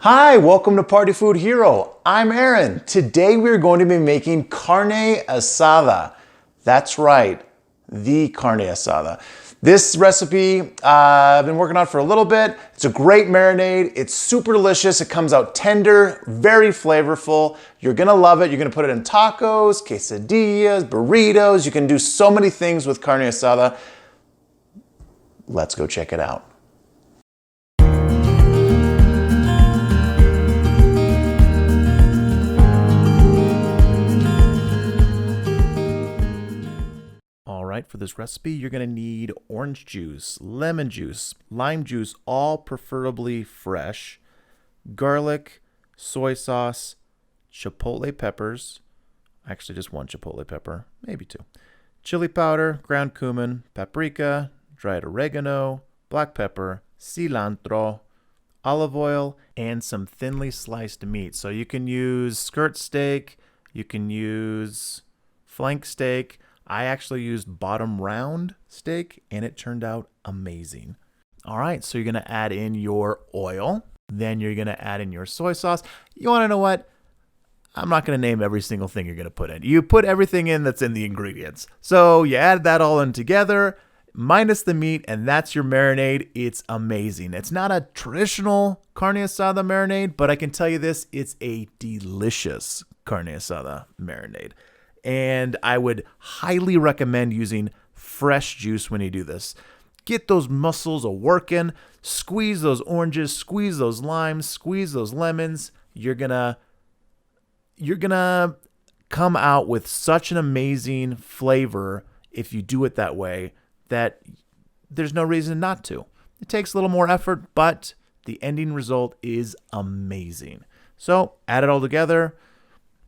Hi, welcome to Party Food Hero. I'm Aaron. Today we're going to be making carne asada. That's right, the carne asada. This recipe I've been working on for a little bit. It's a great marinade. It's super delicious. It comes out tender, very flavorful. You're gonna love it. You're gonna put it in tacos, quesadillas, burritos. You can do so many things with carne asada. Let's go check it out. For this recipe, you're going to need orange juice, lemon juice, lime juice, all preferably fresh, garlic, soy sauce, chipotle peppers, actually just one chipotle pepper, maybe two, chili powder, ground cumin, paprika, dried oregano, black pepper, cilantro, olive oil, and some thinly sliced meat. So you can use skirt steak, you can use flank steak. I actually used bottom round steak and it turned out amazing. All right, so you're gonna add in your oil, then you're gonna add in your soy sauce. You wanna know what? I'm not gonna name every single thing you're gonna put in. You put everything in that's in the ingredients. So you add that all in together, minus the meat, and that's your marinade. It's amazing. It's not a traditional carne asada marinade, but I can tell you this, it's a delicious carne asada marinade. And I would highly recommend using fresh juice when you do this. Get those muscles a-working, squeeze those oranges, squeeze those limes, squeeze those lemons. You're gonna come out with such an amazing flavor if you do it that way that there's no reason not to. It takes a little more effort, but the ending result is amazing. So add it all together.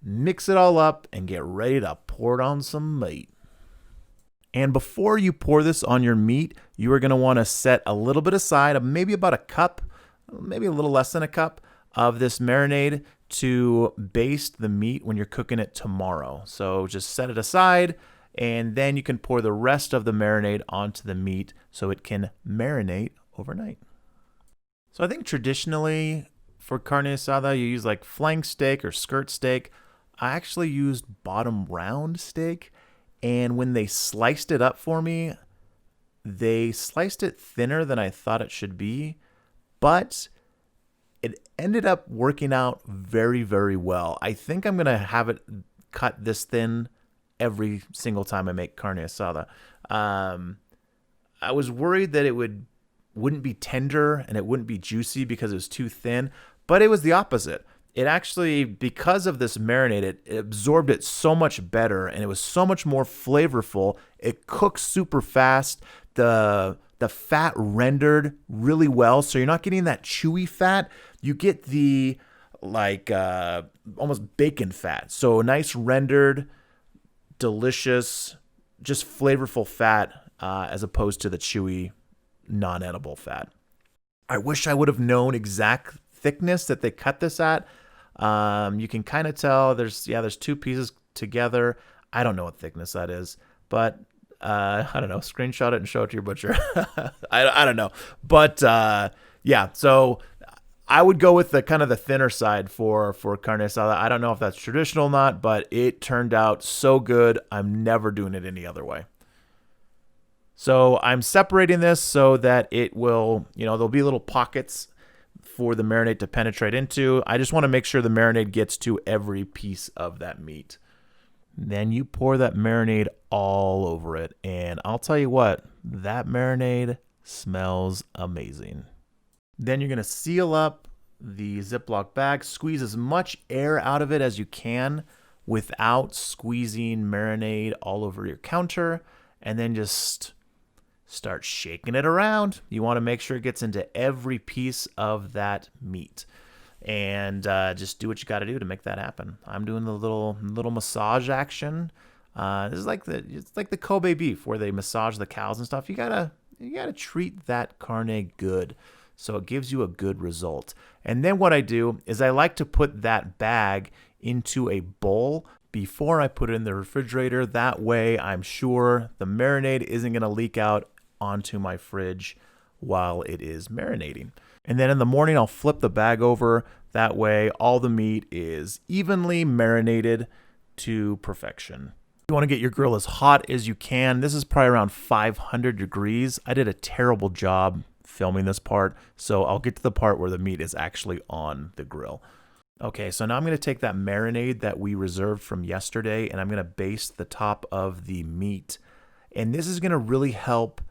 Mix it all up and get ready to pour it on some meat. And before you pour this on your meat, you are going to want to set a little bit aside, of maybe about a cup, maybe a little less than a cup of this marinade to baste the meat when you're cooking it tomorrow. So just set it aside and then you can pour the rest of the marinade onto the meat so it can marinate overnight. So I think traditionally for carne asada, you use like flank steak or skirt steak. I actually used bottom round steak, and when they sliced it up for me, they sliced it thinner than I thought it should be, but it ended up working out very, very well. I think I'm going to have it cut this thin every single time I make carne asada. I was worried that it wouldn't be tender and it wouldn't be juicy because it was too thin, but it was the opposite. It actually, because of this marinade, it absorbed it so much better and it was so much more flavorful. It cooks super fast. The fat rendered really well, so you're not getting that chewy fat. You get the almost bacon fat. So nice rendered, delicious, just flavorful fat as opposed to the chewy, non-edible fat. I wish I would have known exact thickness that they cut this at. You can kind of tell there's two pieces together. I don't know what thickness that is, but I don't know. Screenshot it and show it to your butcher. I don't know, but yeah. So I would go with the kind of the thinner side for carne asada. I don't know if that's traditional or not, but it turned out so good. I'm never doing it any other way. So I'm separating this so that it will, there'll be little pockets for the marinade to penetrate into. I just want to make sure the marinade gets to every piece of that meat. Then you pour that marinade all over it. And I'll tell you what, that marinade smells amazing. Then you're going to seal up the Ziploc bag, squeeze as much air out of it as you can without squeezing marinade all over your counter. And then just start shaking it around. You want to make sure it gets into every piece of that meat, and just do what you got to do to make that happen. I'm doing the little massage action. This is it's like the Kobe beef where they massage the cows and stuff. You gotta treat that carne good, so it gives you a good result. And then what I do is I like to put that bag into a bowl before I put it in the refrigerator. That way I'm sure the marinade isn't going to leak out onto my fridge while it is marinating. And then in the morning, I'll flip the bag over, That way, all the meat is evenly marinated to perfection. You want to get your grill as hot as you can. This is probably around 500 degrees. I did a terrible job filming this part, so I'll get to the part where the meat is actually on the grill. Okay, so now I'm going to take that marinade that we reserved from yesterday, and I'm going to baste the top of the meat. And this is going to really help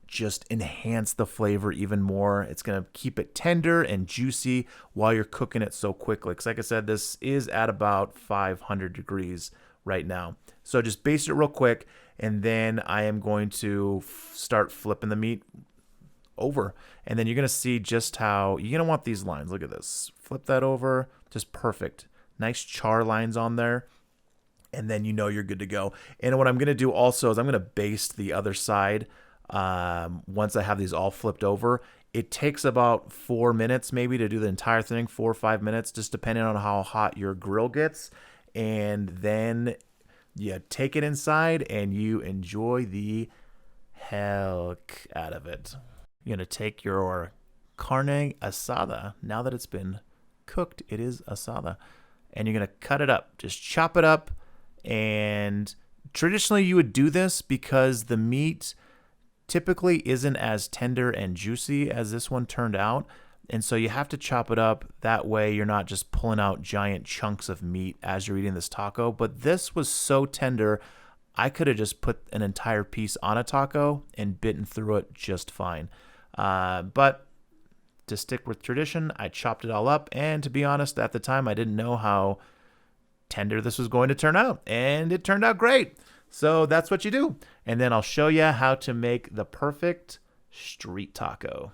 just enhance the flavor even more. It's going to keep it tender and juicy while you're cooking it so quickly. Because like I said, this is at about 500 degrees right now. So just baste it real quick, and then I am going to start flipping the meat over. And then you're going to see just how you're going to want these lines. Look at this. Flip that over. Just perfect. Nice char lines on there. And then you know you're good to go. And what I'm going to do also is I'm going to baste the other side once I have these all flipped over. It takes about 4 minutes maybe to do the entire thing, 4 or 5 minutes, just depending on how hot your grill gets. And then you take it inside and you enjoy the heck out of it. You're going to take your carne asada. Now that it's been cooked, it is asada. And you're going to cut it up. Just chop it up. And traditionally you would do this because the meat typically isn't as tender and juicy as this one turned out. And so you have to chop it up. That way you're not just pulling out giant chunks of meat as you're eating this taco. But this was so tender, I could have just put an entire piece on a taco and bitten through it just fine. But to stick with tradition, I chopped it all up. And to be honest, at the time, I didn't know how tender this was going to turn out. And it turned out great. So that's what you do. And then I'll show you how to make the perfect street taco.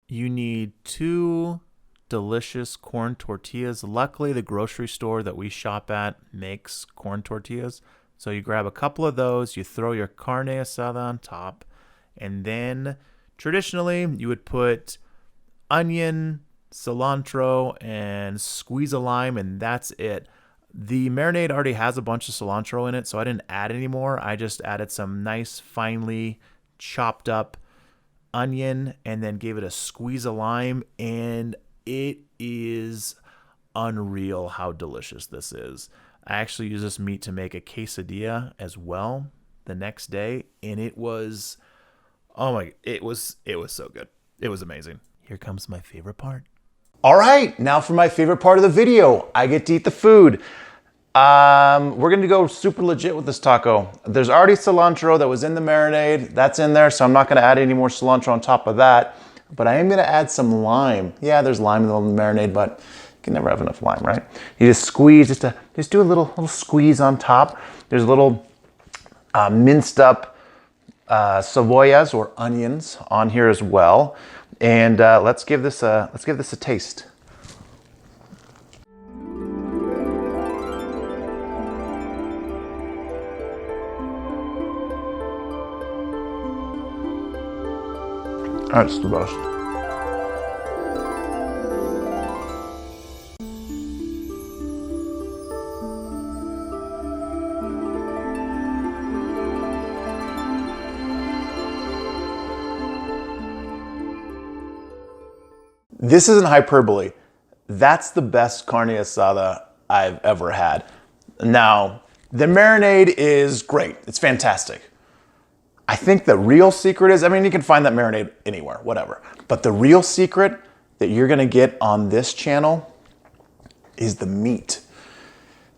You need 2 delicious corn tortillas. Luckily, the grocery store that we shop at makes corn tortillas. So you grab a couple of those, you throw your carne asada on top, and then traditionally you would put onion, cilantro, and squeeze a lime, and that's it. The marinade already has a bunch of cilantro in it, so I didn't add any more. I just added some nice finely chopped up onion and then gave it a squeeze of lime, and it is unreal how delicious this is. I actually used this meat to make a quesadilla as well the next day, and it was, oh my, it was so good. It was amazing. Here comes my favorite part. All right, now for my favorite part of the video. I get to eat the food. We're gonna go super legit with this taco. There's already cilantro that was in the marinade. That's in there, so I'm not gonna add any more cilantro on top of that. But I am gonna add some lime. Yeah, there's lime in the marinade, but you can never have enough lime, right? You just squeeze, just do a little squeeze on top. There's a little minced up cebollas or onions on here as well. And let's give this a taste. That's the best. This isn't hyperbole. That's the best carne asada I've ever had. Now, the marinade is great. It's fantastic. I think the real secret is, I mean, you can find that marinade anywhere, whatever. But the real secret that you're gonna get on this channel is the meat.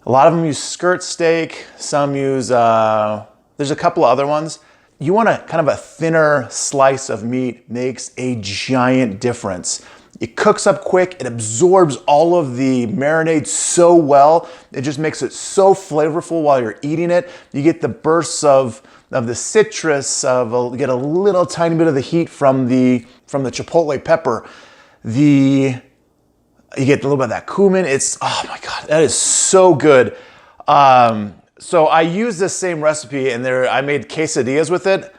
A lot of them use skirt steak, some use, there's a couple of other ones. You want a kind of a thinner slice of meat, makes a giant difference. It cooks up quick, it absorbs all of the marinade so well, it just makes it so flavorful while you're eating it. You get the bursts of the citrus, you get a little tiny bit of the heat from the chipotle pepper. You get a little bit of that cumin. It's, oh my God, that is so good. So I use this same recipe and I made quesadillas with it.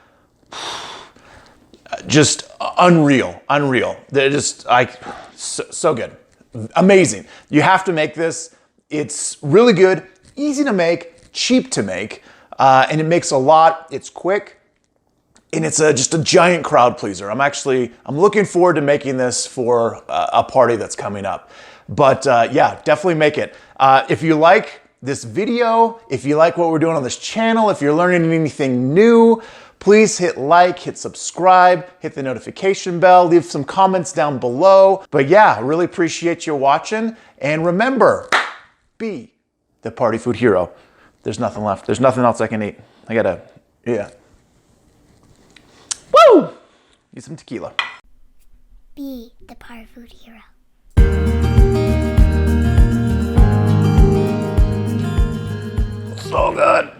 Just unreal. They're just so good. Amazing. You have to make this. It's really good, easy to make, cheap to make, and it makes a lot. It's quick. and it's just a giant crowd pleaser. I'm looking forward to making this for a party that's coming up. But yeah, definitely make it. If you like this video, if you like what we're doing on this channel, if you're learning anything new, please hit like, hit subscribe, hit the notification bell, leave some comments down below. But yeah, I really appreciate you watching. And remember, be the party food hero. There's nothing left. There's nothing else I can eat. Yeah. Woo! Need some tequila. Be the party food hero. So good.